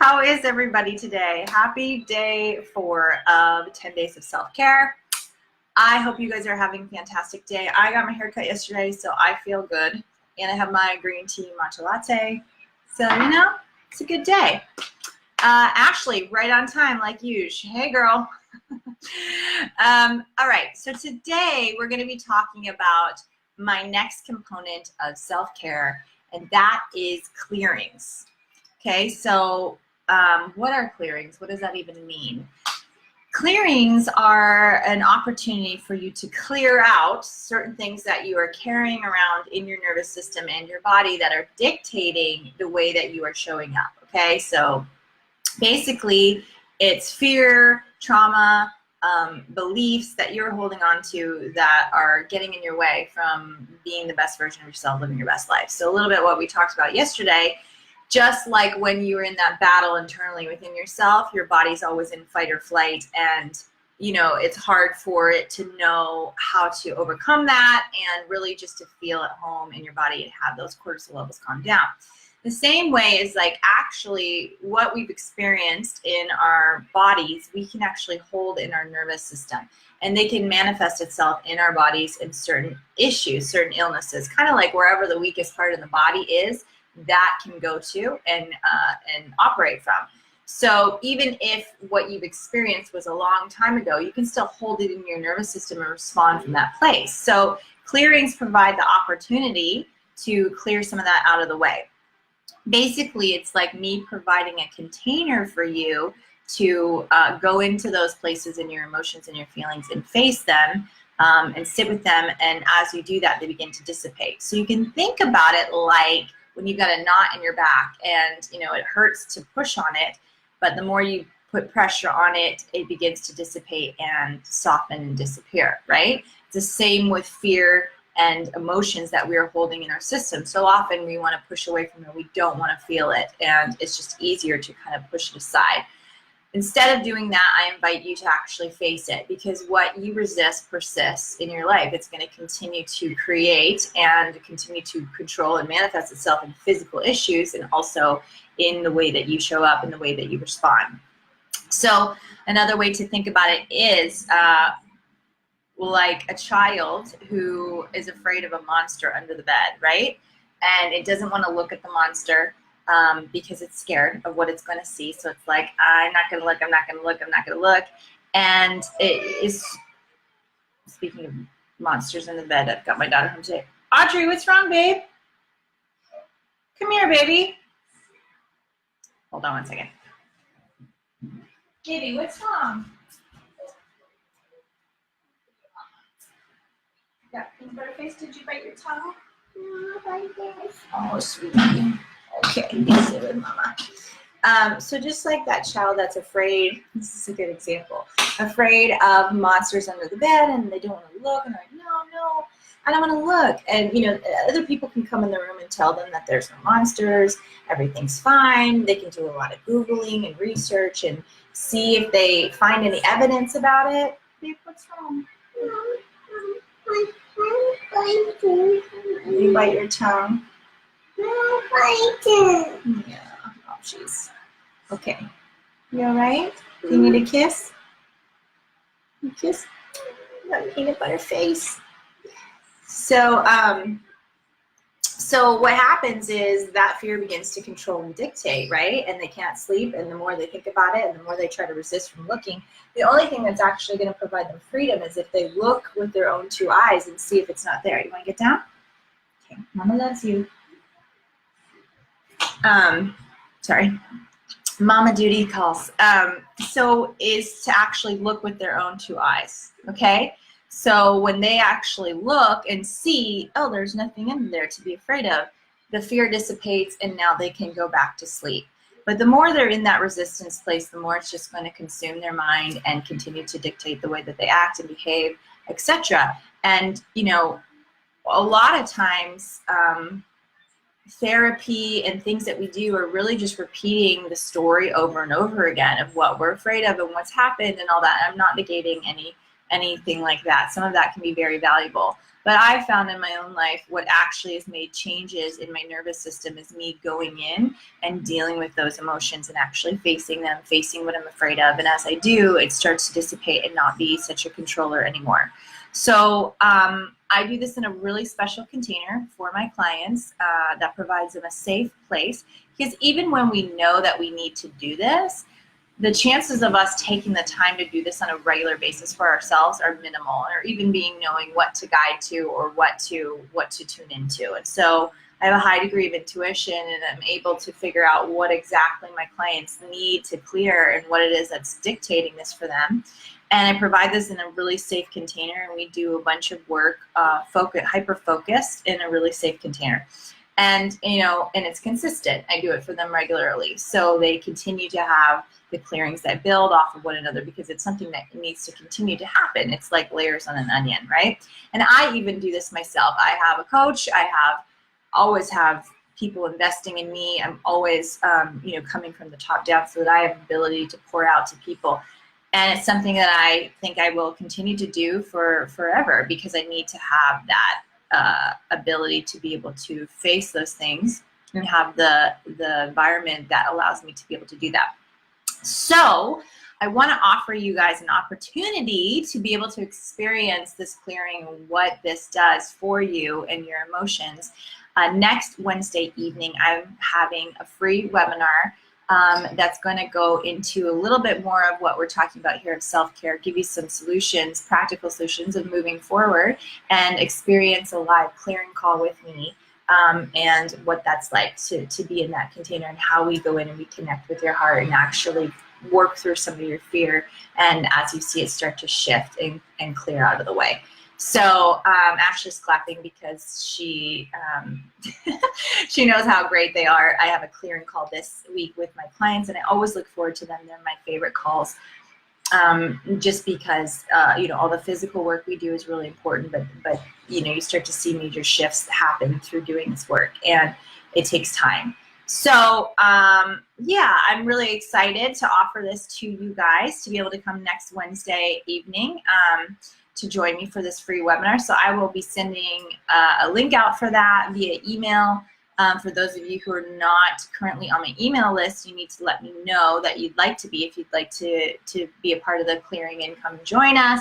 How is everybody today? Happy day 4 of 10 days of self-care. I hope you guys are having a fantastic day. I got my hair cut yesterday, so I feel good. And I have my green tea matcha latte. So, it's a good day. Ashley, right on time, like usual. Hey, girl. All right, so today we're going to be talking about my next component of self-care, and that is clearings. Okay, so what are clearings? What does that even mean? Clearings are an opportunity for you to clear out certain things that you are carrying around in your nervous system and your body that are dictating the way that you are showing up. Okay, so basically it's fear, trauma, beliefs that you're holding on to that are getting in your way from being the best version of yourself, living your best life. So a little bit what we talked about yesterday. Just like when you're in that battle internally within yourself, your body's always in fight or flight, and it's hard for it to know how to overcome that and really just to feel at home in your body and have those cortisol levels calm down. The same way is like actually what we've experienced in our bodies, we can actually hold in our nervous system, and they can manifest itself in our bodies in certain issues, certain illnesses, kind of like wherever the weakest part of the body is, that can go to and operate from. So even if what you've experienced was a long time ago, you can still hold it in your nervous system and respond from that place. So clearings provide the opportunity to clear some of that out of the way. Basically, it's like me providing a container for you to go into those places in your emotions and your feelings and face them and sit with them. And as you do that, they begin to dissipate. So you can think about it like when you've got a knot in your back and it hurts to push on it, but the more you put pressure on it, it begins to dissipate and soften and disappear, right? It's the same with fear and emotions that we're holding in our system. So often we want to push away from it. We don't want to feel it, and it's just easier to kind of push it aside. Instead of doing that, I invite you to actually face it, because what you resist persists in your life. It's going to continue to create and continue to control and manifest itself in physical issues and also in the way that you show up and the way that you respond. So another way to think about it is like a child who is afraid of a monster under the bed, right? And it doesn't want to look at the monster because it's scared of what it's going to see. So it's like, I'm not going to look, I'm not going to look, I'm not going to look. And it is, speaking of monsters in the bed, I've got my daughter home today. Audrey, what's wrong, babe? Come here, baby. Hold on one second. Baby, what's wrong? Yeah, peanut butter face, did you bite your tongue? No, I did. Oh, sweetie. Okay, sit with mama. So just like that child that's afraid, this is a good example, afraid of monsters under the bed, and they don't want to look, and they're like, no, I don't want to look. And other people can come in the room and tell them that there's no monsters, everything's fine. They can do a lot of Googling and research and see if they find any evidence about it. Babe, what's wrong? You bite your tongue? Yeah. Oh, jeez. Okay. You all right? You need a kiss? A kiss? You got peanut butter face. So, so what happens is that fear begins to control and dictate, right? And they can't sleep, and the more they think about it and the more they try to resist from looking, the only thing that's actually going to provide them freedom is if they look with their own two eyes and see if it's not there. You want to get down? Okay, Mama loves you. Sorry. Mama duty calls. So is to actually look with their own two eyes, okay? So when they actually look and see, oh, there's nothing in there to be afraid of, the fear dissipates and now they can go back to sleep. But the more they're in that resistance place, the more it's just going to consume their mind and continue to dictate the way that they act and behave, etc. And, a lot of times therapy and things that we do are really just repeating the story over and over again of what we're afraid of and what's happened and all that. I'm not negating anything like that. Some of that can be very valuable. But I found in my own life what actually has made changes in my nervous system is me going in and dealing with those emotions and actually facing them, facing what I'm afraid of. And as I do, it starts to dissipate and not be such a controller anymore. So I do this in a really special container for my clients that provides them a safe place. Because even when we know that we need to do this, the chances of us taking the time to do this on a regular basis for ourselves are minimal, or even being knowing what to guide to or what to tune into. And so I have a high degree of intuition, and I'm able to figure out what exactly my clients need to clear and what it is that's dictating this for them. And I provide this in a really safe container, and we do a bunch of work, hyper-focused in a really safe container. And, and it's consistent. I do it for them regularly. So they continue to have the clearings that build off of one another, because it's something that needs to continue to happen. It's like layers on an onion, right? And I even do this myself. I have a coach. I always have people investing in me. I'm always, coming from the top down so that I have the ability to pour out to people. And it's something that I think I will continue to do for forever, because I need to have that ability to be able to face those things and have the environment that allows me to be able to do that. So I want to offer you guys an opportunity to be able to experience this clearing, what this does for you and your emotions. Next Wednesday evening, I'm having a free webinar that's going to go into a little bit more of what we're talking about here of self-care, give you some solutions, practical solutions of moving forward, and experience a live clearing call with me, and what that's like to be in that container, and how we go in and we connect with your heart and actually work through some of your fear, and as you see it start to shift and clear out of the way. So Ashley's clapping because she she knows how great they are. I have a clearing call this week with my clients, and I always look forward to them. They're my favorite calls, just because all the physical work we do is really important, but you start to see major shifts happen through doing this work, and it takes time. So yeah, I'm really excited to offer this to you guys, to be able to come next Wednesday evening to join me for this free webinar. So I will be sending a link out for that via email. For those of you who are not currently on my email list, you need to let me know that you'd like to be, if you'd like to be a part of the clearing and come join us.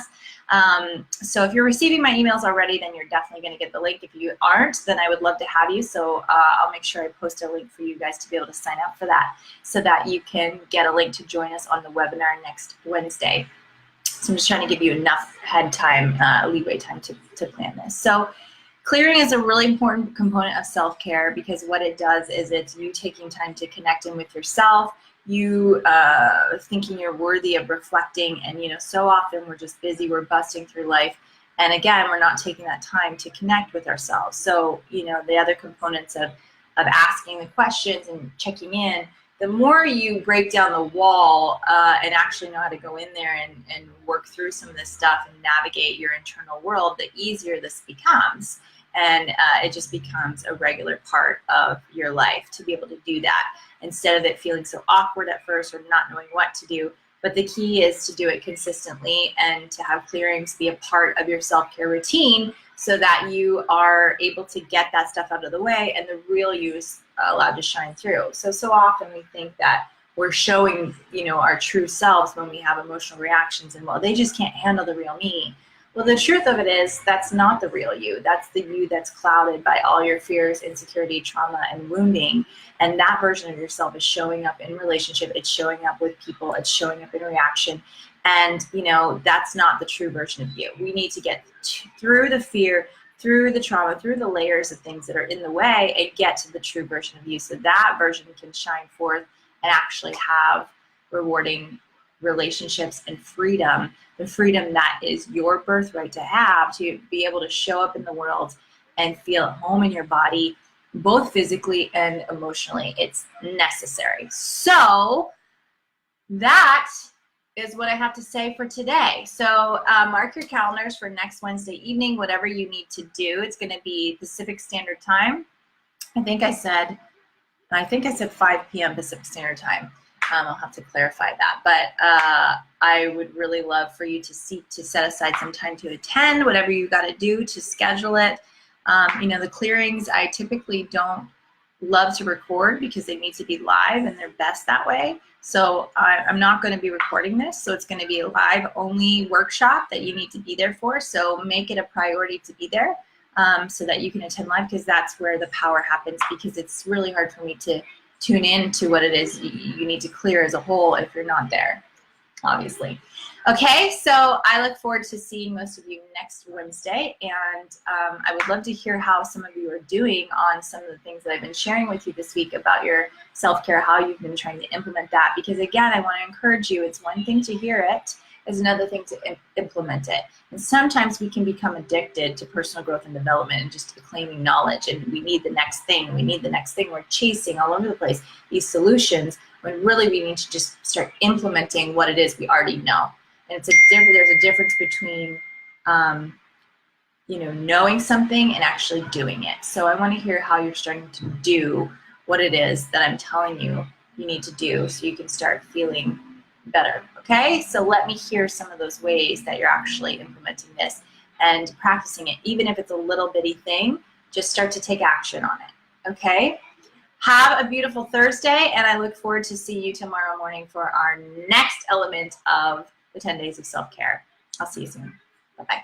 So if you're receiving my emails already, then you're definitely going to get the link. If you aren't, then I would love to have you. So I'll make sure I post a link for you guys to be able to sign up for that, so that you can get a link to join us on the webinar next Wednesday. So I'm just trying to give you enough head time, leeway time to plan this. So clearing is a really important component of self-care, because what it does is it's you taking time to connect in with yourself, you thinking you're worthy of reflecting, and so often we're just busy, we're busting through life, and again, we're not taking that time to connect with ourselves. So the other components of asking the questions and checking in, the more you break down the wall and actually know how to go in there and work through some of this stuff and navigate your internal world, the easier this becomes. And it just becomes a regular part of your life to be able to do that, instead of it feeling so awkward at first or not knowing what to do. But the key is to do it consistently and to have clearings be a part of your self-care routine, so that you are able to get that stuff out of the way and the real you is allowed to shine through. So often we think that we're showing, our true selves when we have emotional reactions, and they just can't handle the real me. Well, the truth of it is that's not the real you. That's the you that's clouded by all your fears, insecurity, trauma, and wounding. And that version of yourself is showing up in relationship. It's showing up with people. It's showing up in reaction. And, that's not the true version of you. We need to get through the fear, through the trauma, through the layers of things that are in the way, and get to the true version of you, so that version can shine forth and actually have rewarding relationships and freedom, the freedom that is your birthright to have, to be able to show up in the world and feel at home in your body, both physically and emotionally. It's necessary. So that is what I have to say for today. So mark your calendars for next Wednesday evening, whatever you need to do. It's going to be Pacific Standard Time. I think I said 5 p.m. Pacific Standard Time. I'll have to clarify that, but I would really love for you to set aside some time to attend, whatever you got to do to schedule it. You know, the clearings, I typically don't love to record because they need to be live and they're best that way. So I'm not going to be recording this. So it's going to be a live only workshop that you need to be there for. So make it a priority to be there so that you can attend live, because that's where the power happens, because it's really hard for me to tune in to what it is you need to clear as a whole if you're not there, obviously. Okay, so I look forward to seeing most of you next Wednesday, and I would love to hear how some of you are doing on some of the things that I've been sharing with you this week about your self-care, how you've been trying to implement that, because again, I want to encourage you. It's one thing to hear it, it's another thing to implement it. And sometimes we can become addicted to personal growth and development and just claiming knowledge, and we need the next thing, we need the next thing. We're chasing all over the place these solutions when really we need to just start implementing what it is we already know. And there's a difference between you know, knowing something and actually doing it. So I want to hear how you're starting to do what it is that I'm telling you you need to do so you can start feeling better. Okay, so let me hear some of those ways that you're actually implementing this and practicing it. Even if it's a little bitty thing, just start to take action on it. Okay, have a beautiful Thursday, and I look forward to see you tomorrow morning for our next element of the 10 days of self-care. I'll see you soon. Bye-bye.